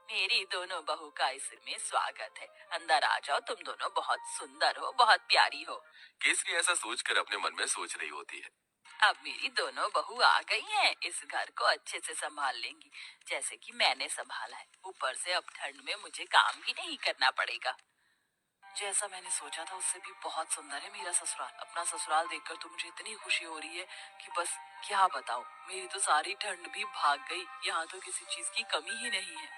मेरी दोनों बहू का इसमें स्वागत है। अंदर आ जाओ, तुम दोनों बहुत सुंदर हो, बहुत प्यारी हो। केसरी ऐसा सोचकर अपने मन में सोच रही होती है। अब मेरी दोनों बहू आ गई हैं, इस घर को अच्छे से संभाल लेंगी, जैसे कि मैंने संभाला है। ऊपर से अब ठंड में मुझे काम भी नहीं करना पड़ेगा। जैसा मैंने सोचा था उससे भी बहुत सुंदर है मेरा ससुराल। अपना ससुराल देखकर तो मुझे इतनी खुशी हो रही है कि बस क्या बताऊं। मेरी तो सारी ठंड भी भाग गई। यहाँ तो किसी चीज की कमी ही नहीं है।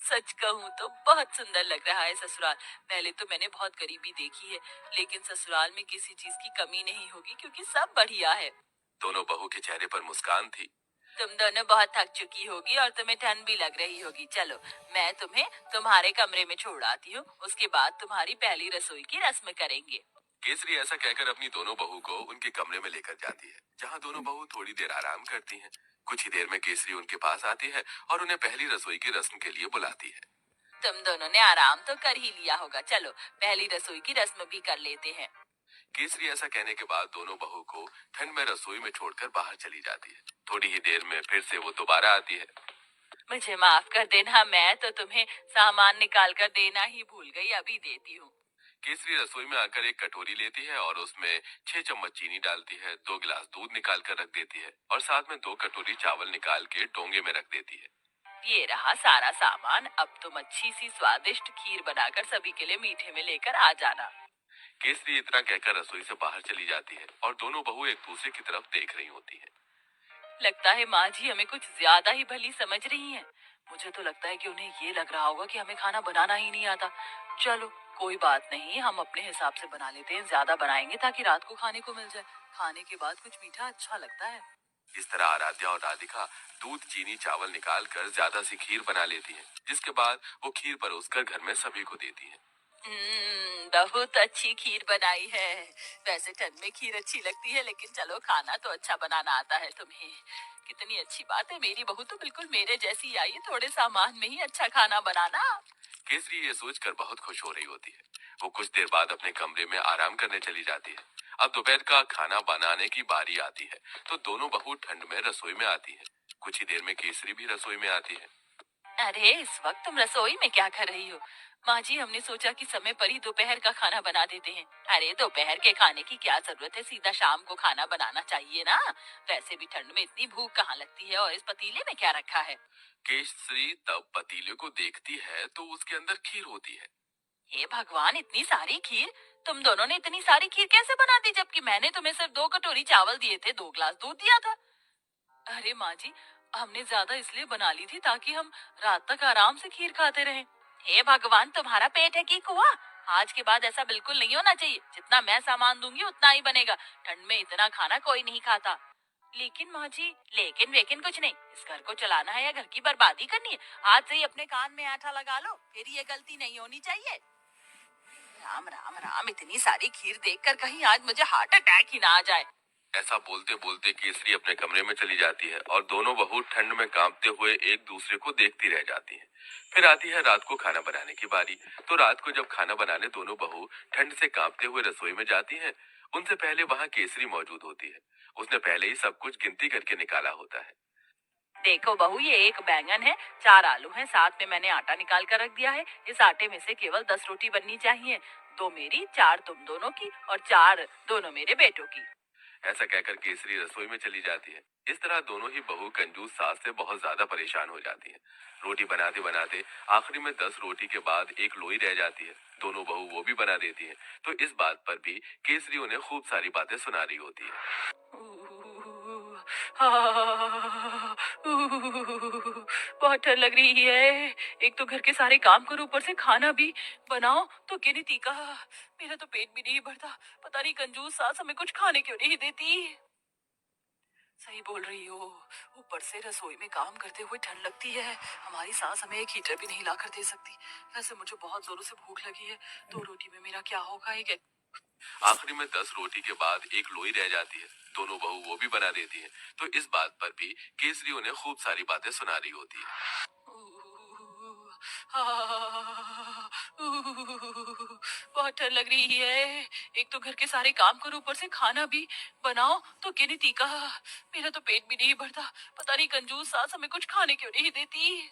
सच कहूँ तो बहुत सुंदर लग रहा है ससुराल। पहले तो मैंने बहुत गरीबी देखी है, लेकिन ससुराल में किसी चीज की कमी नहीं होगी क्योंकि सब बढ़िया है। दोनों बहू के चेहरे पर मुस्कान थी। तुम दोनों बहुत थक चुकी होगी और तुम्हें ठंड भी लग रही होगी। चलो, मैं तुम्हें तुम्हारे कमरे में छोड़ आती हूँ, उसके बाद तुम्हारी पहली रसोई की रस्म करेंगे। केसरी ऐसा कहकर अपनी दोनों बहू को उनके कमरे में लेकर जाती है, जहाँ दोनों बहू थोड़ी देर आराम करती हैं। कुछ ही देर में केसरी उनके पास आती है और उन्हें पहली रसोई की रस्म के लिए बुलाती है। तुम दोनों ने आराम तो कर ही लिया होगा, चलो पहली रसोई की रस्म भी कर लेते हैं। केसरी ऐसा कहने के बाद दोनों बहू को ठंड में रसोई में छोड़कर बाहर चली जाती है। थोड़ी ही देर में फिर से वो दोबारा आती है। मुझे माफ कर देना, मैं तो तुम्हें सामान निकाल कर देना ही भूल गई, अभी देती हूँ। केसरी रसोई में आकर एक कटोरी लेती है और उसमें 6 चम्मच चीनी डालती है, 2 गिलास दूध निकाल कर रख देती है और साथ में 2 कटोरी चावल निकाल के डोंगे में रख देती है। ये रहा सारा सामान। अब तुम अच्छी सी स्वादिष्ट खीर बनाकर सभी के लिए मीठे में लेकर आ जाना। केसरी इतना कहकर रसोई से बाहर चली जाती है और दोनों बहू एक दूसरे की तरफ देख रही होती हैं। लगता है माँ जी हमें कुछ ज्यादा ही भली समझ रही हैं। मुझे तो लगता है कि उन्हें ये लग रहा होगा कि हमें खाना बनाना ही नहीं आता। चलो, कोई बात नहीं, हम अपने हिसाब से बना लेते हैं। ज्यादा बनाएंगे ताकि रात को खाने को मिल जाए। खाने के बाद कुछ मीठा अच्छा लगता है। इस तरह आराध्या और राधिका दूध चीनी चावल निकाल कर ज्यादा सी खीर बना लेती हैं, जिसके बाद वो खीर परोसकर घर में सभी को देती हैं। बहुत अच्छी खीर बनाई है। वैसे ठंड में खीर अच्छी लगती है, लेकिन चलो खाना तो अच्छा बनाना आता है तुम्हें। कितनी अच्छी बात है, मेरी बहू तो बिल्कुल मेरे जैसी आई है, थोड़े सामान में ही अच्छा खाना बनाना। केसरी ये सोचकर बहुत खुश हो रही होती है। वो कुछ देर बाद अपने कमरे में आराम करने चली जाती है। अब दोपहर का खाना बनाने की बारी आती है, तो दोनों बहू ठंड में रसोई में आती हैं। कुछ ही देर में केसरी भी रसोई में आती है। अरे, इस वक्त तुम रसोई में क्या कर रही हो? माँ जी, हमने सोचा कि समय पर ही दोपहर का खाना बना देते हैं। अरे, दोपहर के खाने की क्या जरूरत है, सीधा शाम को खाना बनाना चाहिए ना। वैसे भी ठंड में इतनी भूख कहाँ लगती है। और इस पतीले में क्या रखा है? केसरी तब पतीले को देखती है तो उसके अंदर खीर होती है। हे भगवान, इतनी सारी खीर! तुम दोनों ने इतनी सारी खीर कैसे बना दी, जबकि मैंने तुम्हें सिर्फ 2 कटोरी चावल दिए थे, 2 गिलास दूध दिया था। अरे माँ जी, हमने ज्यादा इसलिए बना ली थी ताकि हम रात तक आराम से खीर खाते रहें। हे भगवान, तुम्हारा पेट है कि कुआं? आज के बाद ऐसा बिल्कुल नहीं होना चाहिए। जितना मैं सामान दूंगी उतना ही बनेगा। ठंड में इतना खाना कोई नहीं खाता। लेकिन माँ जी, लेकिन वेकिन कुछ नहीं। इस घर को चलाना है या घर की बर्बादी करनी है? आज से ही अपने कान में आटा लगा लो, फिर ये गलती नहीं होनी चाहिए। राम राम राम, इतनी सारी खीर देखकर कहीं आज मुझे हार्ट अटैक ही ना आ जाए। ऐसा बोलते बोलते केसरी अपने कमरे में चली जाती है और दोनों बहू ठंड में कांपते हुए एक दूसरे को देखती रह जाती हैं। फिर आती है रात को खाना बनाने की बारी। तो रात को जब खाना बनाने दोनों बहू ठंड से कांपते हुए रसोई में जाती हैं, उनसे पहले वहां केसरी मौजूद होती है। उसने पहले ही सब कुछ गिनती करके निकाला होता है। देखो बहू, ये एक बैंगन है, 4 आलू हैं, साथ में मैंने आटा निकाल कर रख दिया है। इस आटे में से केवल 10 रोटी बननी चाहिए। 2 मेरी, 4 तुम दोनों की और 4 दोनों मेरे बेटों की। ऐसा कहकर केसरी रसोई में चली जाती है। इस तरह दोनों ही बहू कंजूस सास से बहुत ज्यादा परेशान हो जाती हैं। रोटी बनाते बनाते आखिरी में 10 रोटी के बाद एक लोई रह जाती है। दोनों बहू वो भी बना देती हैं। तो इस बात पर भी केसरी उन्हें खूब सारी बातें सुना रही होती है। बहुत ठंड लग रही है। एक तो घर के सारे काम करो, ऊपर से खाना भी बनाओ, तो गिनती का। मेरा तो पेट भी नहीं भरता। पता नहीं कंजूस सास हमें कुछ खाने क्यों नहीं देती। सही बोल रही हो। ऊपर से रसोई में काम करते हुए ठंड लगती है। हमारी सास हमें एक हीटर भी नहीं ला कर दे सकती। वैसे मुझे बहुत जोरों से भूख लगी है। 2 रोटी में मेरा क्या होगा? एक आखिरी में 10 रोटी के बाद एक लोई रह जाती है। दोनों बहू वो भी बना देती हैं। तो इस बात पर भी केसरी उन्हें खूब सारी बातें सुना रही होती है। बहुत ठंड लग रही है। एक तो घर के सारे काम करो, ऊपर से खाना भी बनाओ, तो गिनती का। मेरा तो पेट भी नहीं भरता। पता नहीं कंजूस सास हमें कुछ खाने क्यों नहीं देती।